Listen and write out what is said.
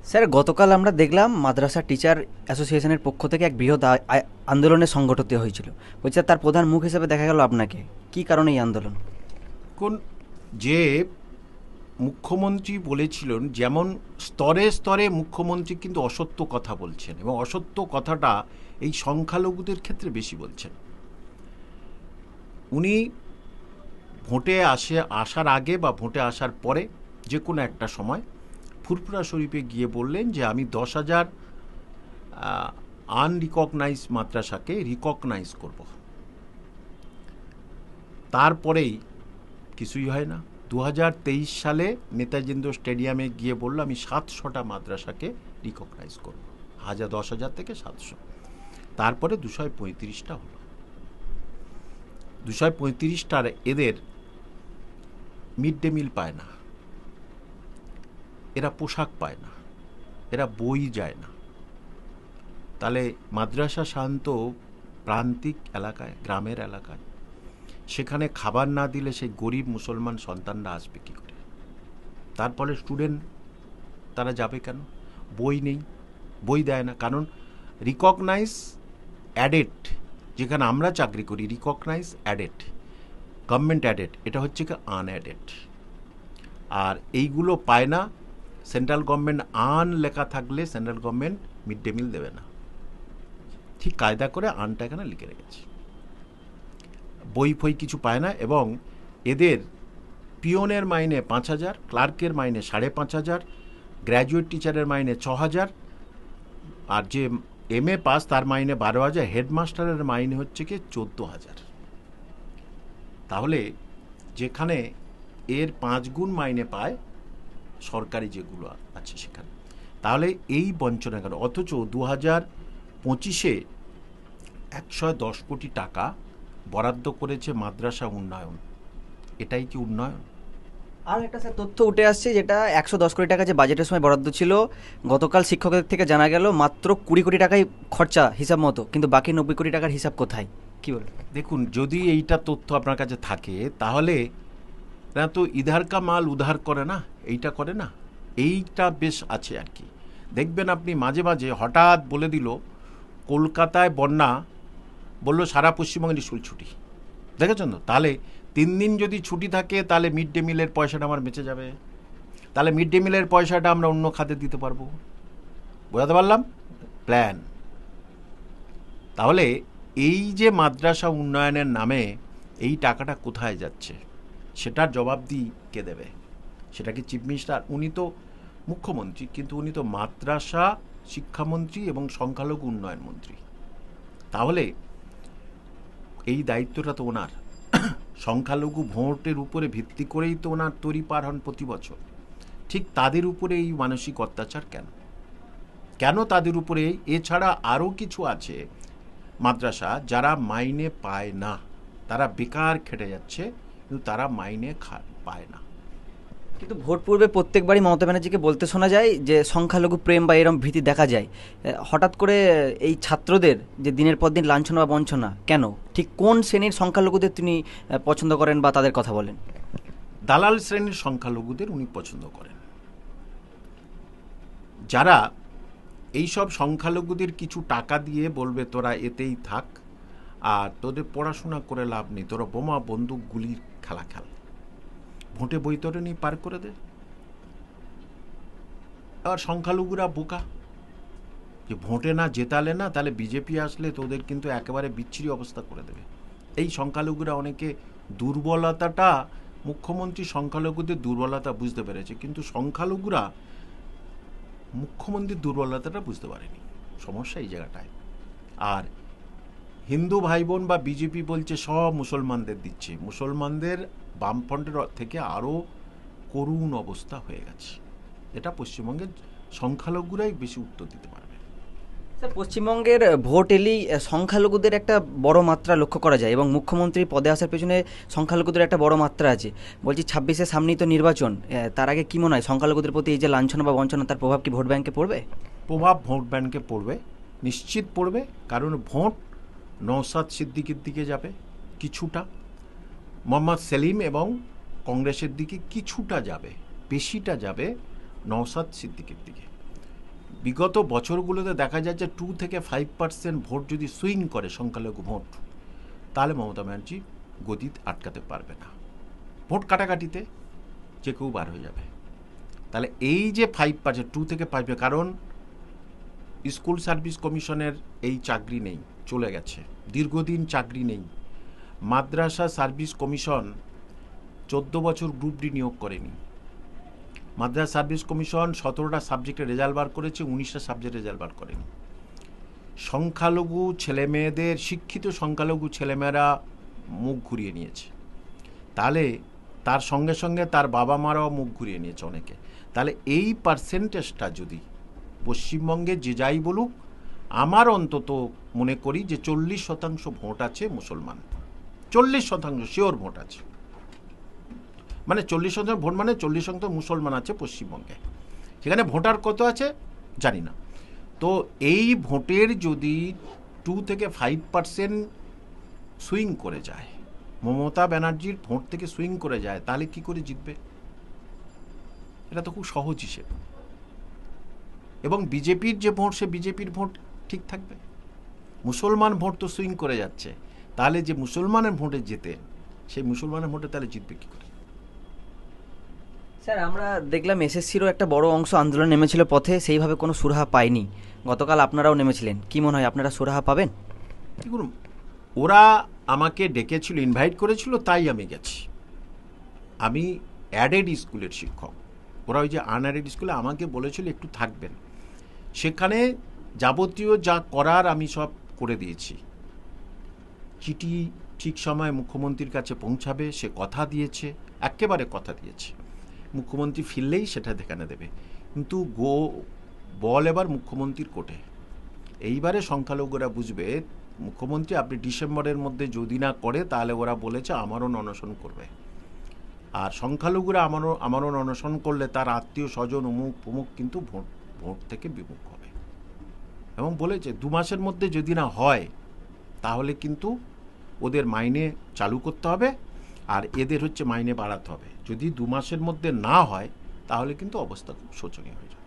Sir, গতকাল আমরা দেখলাম মাদ্রাসা টিচার অ্যাসোসিয়েশনের পক্ষ থেকে এক বৃহৎ আন্দোলনের সংগঠিত হয়েছিল। বলছি স্যার, তার প্রধান মুখ হিসেবে দেখা গেল আপনাকে। কি কারণে এই আন্দোলন? কোন যে মুখ্যমন্ত্রী বলেছিলেন, যেমন স্তরে স্তরে মুখ্যমন্ত্রী কিন্তু অসত্য কথা বলছেন, এবং অসত্য কথাটা এই সংখ্যালঘুদের ক্ষেত্রে বেশি বলছেন। উনি ভোটে আসার আগে বা ভোটে আসার পরে যে কোনো একটা সময় ফুরফুরা শরীফে গিয়ে বললেন যে আমি 10,000 আনরিকগনাইজ মাদ্রাসাকে রিকগনাইজ করব। তারপরেই কিছুই হয় না। 2023 সালে নেতাজিন্দ্র স্টেডিয়ামে গিয়ে বলল আমি 700টা মাদ্রাসাকে রিকগনাইজ করব, 10,000 থেকে 700। তারপরে 235টা হলো। 235টার এদের মিড ডে মিল পায় না, এরা পোশাক পায় না, এরা বই যায় না। তাহলে মাদ্রাসা শান্ত প্রান্তিক এলাকায়, গ্রামের এলাকায়, সেখানে খাবার না দিলে সেই গরিব মুসলমান সন্তানরা আসবে কী করে? তারপরে স্টুডেন্ট তারা যাবে কেন? বই নেই, বই দেয় না। কারণ রিকগনাইজ অ্যাডেড, যেখানে আমরা চাকরি করি রিকগনাইজ অ্যাডেড, গভর্নমেন্ট অ্যাডেড, এটা হচ্ছে কি আনঅ্যাডেড। আর এইগুলো পায় না। সেন্ট্রাল গভর্নমেন্ট আন লেখা থাকলে central government mid day meal দেবে না। ঠিক কায়দা করে আনটা এখানে লিখে রেখেছে। বই ফই কিছু পায় না, এবং এদের পিওনের মাইনে 5,000, ক্লার্কের মাইনে 5,500, গ্র্যাজুয়েট টিচারের মাইনে 6,000, আর যে MA পাস তার মাইনে 12,000, হেডমাস্টারের মাইনে হচ্ছে কি 14,000। তাহলে যেখানে এর 5 গুণ মাইনে পায় সরকারি যেগুলো আছে সেখানে, তাহলে এই বঞ্চনা কেন? অথচ 2025-এ 110 কোটি টাকা বরাদ্দ করেছে মাদ্রাসা উন্নয়ন। এটাই কি উন্নয়ন? আর একটা স্যার তথ্য উঠে আসছে, যেটা 110 কোটি টাকা যে বাজেটের সময় বরাদ্দ ছিল, গতকাল শিক্ষকদের থেকে জানা গেল মাত্র 20 কোটি টাকাই খরচা হিসাব মতো, কিন্তু বাকি 90 কোটি টাকার হিসাব কোথায়? কি বলবেন? দেখুন, যদি এইটা তথ্য আপনার কাছে থাকে তাহলে না তো ইধার কা মাল উধার করে না, এইটা করে না, এইটা বেশ আছে আর কি। দেখবেন আপনি মাঝে মাঝে হঠাৎ বলে দিল কলকাতায় বন্যা, বললো সারা পশ্চিমবঙ্গের স্কুল ছুটি। দেখেছেন তো? তাহলে 3 দিন যদি ছুটি থাকে তাহলে মিড ডে মিলের পয়সাটা আমার বেঁচে যাবে। তাহলে মিড ডে মিলের পয়সাটা আমরা অন্য খাতে দিতে পারবো। বোঝাতে পারলাম প্ল্যান? তাহলে এই যে মাদ্রাসা উন্নয়নের নামে এই টাকাটা কোথায় যাচ্ছে সেটার জবাবদিহি কে দেবে? সেটা কি চিফ মিনিস্টার? উনি তো মুখ্যমন্ত্রী, কিন্তু উনি তো মাদ্রাসা শিক্ষামন্ত্রী এবং সংখ্যালঘু উন্নয়ন মন্ত্রী। তাহলে এই দায়িত্বটা তো ওনার। সংখ্যালঘু ভোটের উপরে ভিত্তি করেই তো ওনার তরি পার হন প্রতি বছর। ঠিক তাদের উপরে এই মানসিক অত্যাচার কেন? কেন তাদের উপরে? এছাড়া আরও কিছু আছে মাদ্রাসা যারা মাইনে পায় না, তারা বেকার খেটে যাচ্ছে, কিন্তু তারা মাইনে পায় না। কিন্তু ভোট পূর্বে প্রত্যেকবারই মমতা ব্যানার্জিকে বলতে শোনা যায় যে সংখ্যালঘু প্রেম বা এরম ভীতি দেখা যায়। হঠাৎ করে এই ছাত্রদের যে দিনের পর দিন লাঞ্ছনা বা বঞ্চনা কেন? ঠিক কোন শ্রেণীর সংখ্যালঘুদের তিনি পছন্দ করেন বা তাদের কথা বলেন? দালাল শ্রেণীর সংখ্যালঘুদের উনি পছন্দ করেন, যারা এইসব সংখ্যালঘুদের কিছু টাকা দিয়ে বলবে তোরা এতেই থাক, আর তোদের পড়াশোনা করে লাভ নেই, তোরা বোমা বন্দুক গুলির খেলা খেল, ভোটে বৈতরণী পার করে দে। আর সংখ্যালঘুরা বোকা, যে ভোটে না জেতালে না, তাহলে বিজেপি আসলে তোদের কিন্তু একেবারে বিচ্ছিরি অবস্থা করে দেবে। এই সংখ্যালঘুরা অনেকে দুর্বলতাটা, মুখ্যমন্ত্রী সংখ্যালঘুদের দুর্বলতা বুঝতে পেরেছে, কিন্তু সংখ্যালঘুরা মুখ্যমন্ত্রীর দুর্বলতাটা বুঝতে পারেনি। সমস্যা এই জায়গাটায়। আর হিন্দু ভাই বোন বা বিজেপি বলছে সব মুসলমানদের দিচ্ছে, মুসলমানদের বামফ্রন্টের থেকে আরও করুণ অবস্থা হয়ে গেছে। এটা পশ্চিমবঙ্গের সংখ্যালঘুরাই বেশি উত্তর দিতে পারবে। স্যার, পশ্চিমবঙ্গের ভোট এলেই সংখ্যালঘুদের একটা বড় মাত্রা লক্ষ্য করা যায়, এবং মুখ্যমন্ত্রী পদে আসার পেছনে সংখ্যালঘুদের একটা বড় মাত্রা আছে। বলছি 26-এ সামনেই তো নির্বাচন, তার আগে কি মনে হয় সংখ্যালঘুদের প্রতি এই যে লাঞ্ছনা বা বঞ্চনা, তার প্রভাব কি ভোট ব্যাংকে পড়বে? প্রভাব ভোট ব্যাংকে পড়বে, নিশ্চিত পড়বে। কারণ ভোট নওশাদ সিদ্দিকীর দিকে যাবে কিছুটা, মোহাম্মদ সেলিম এবং কংগ্রেসের দিকে কিছুটা যাবে, বেশিটা যাবে নওশাদ সিদ্দিকীর দিকে। বিগত বছরগুলোতে দেখা যায় যে 2 থেকে 5% ভোট যদি সুইং করে সংখ্যালঘু ভোট, তাহলে মমতা ব্যানার্জি গদি আটকাতে পারবে না। ভোট কাটাকাটিতে যে কেউ বার হয়ে যাবে। তাহলে এই যে 5%, 2 থেকে 5, কারণ স্কুল সার্ভিস কমিশনের এই চাকরি নেই, চলে গেছে, দীর্ঘদিন চাকরি নেই। মাদ্রাসা সার্ভিস কমিশন 14 বছর গ্রুপ ডি নিয়োগ করেনি। মাদ্রাসা সার্ভিস কমিশন 17টা সাবজেক্টের রেজাল্ট বার করেছে, 19টা সাবজেক্ট রেজাল্ট বার করেনি। সংখ্যালঘু ছেলেমেয়েদের, শিক্ষিত সংখ্যালঘু ছেলেমেয়েরা মুখ ঘুরিয়ে নিয়েছে। তাহলে তার সঙ্গে সঙ্গে তার বাবা মারাও মুখ ঘুরিয়ে নিয়েছে অনেকে। তাহলে এই পার্সেন্টেজটা যদি পশ্চিমবঙ্গে যে যাই বলুক, আমার অন্তত মনে করি যে 40% ভোট আছে মুসলমান। 40% শিওর ভোট আছে, মানে 40% ভোট মানে 40% মুসলমান আছে পশ্চিমবঙ্গে। সেখানে ভোটার কত আছে জানি না। তো এই ভোটের যদি 2 থেকে 5% সুইং করে যায়, মমতা ব্যানার্জির ভোট থেকে সুইং করে যায়, তাহলে কি করে জিতবে? এটা তো খুব সহজ হিসেব। এবং বিজেপির যে ভোট, সে বিজেপির ভোট ঠিক থাকবে। মুসলমান ভোট তো সুইং করে যাচ্ছে, তাহলে যে মুসলমানের ভোটে জেতে, সেই মুসলমানের ভোটে তাহলে জিতবে কি করে? স্যার, আমরা দেখলাম এসএসসিরও একটা বড় অংশ আন্দোলন নেমেছিল পথে, সেইভাবে কোনো সুরাহা পায়নি। গতকাল আপনারাও নেমেছিলেন, কি মনে হয় আপনারা সুরাহা পাবেন? দেখুন, ওরা আমাকে ডেকেছিল, ইনভাইট করেছিল, তাই আমি গেছি। আমি অ্যাডেড স্কুলের শিক্ষক, ওরা ওই যে আনঅ্যাডেড স্কুলে আমাকে বলেছিল একটু থাকবেন। সেখানে যাবতীয় যা করার আমি সব করে দিয়েছি। চিঠি ঠিক সময় মুখ্যমন্ত্রীর কাছে পৌঁছাবে, সে কথা দিয়েছে, একেবারে কথা দিয়েছে। মুখ্যমন্ত্রী ফিরলেই সেটা দেখানে দেবে। কিন্তু বল এবার মুখ্যমন্ত্রীর কোর্টে। এইবারে সংখ্যালঘুরা বুঝবে, মুখ্যমন্ত্রী আপনি ডিসেম্বরের মধ্যে যদি না করে, তাহলে ওরা বলেছে আমারও অনশন করবে। আর সংখ্যালঘুরা আমারও অনশন করলে তার আত্মীয় স্বজন অমুক প্রমুখ কিন্তু ভোট থেকে বিমুখ হবে। এবং বলেছে 2 মাসের মধ্যে যদি না হয়, তাহলে কিন্তু ওদের মাইনে চালু করতে হবে, আর এদের হচ্ছে মাইনে বাড়াতে হবে। যদি 2 মাসের মধ্যে না হয়, তাহলে কিন্তু অবস্থা খুব শোচনীয় হয়ে যাবে।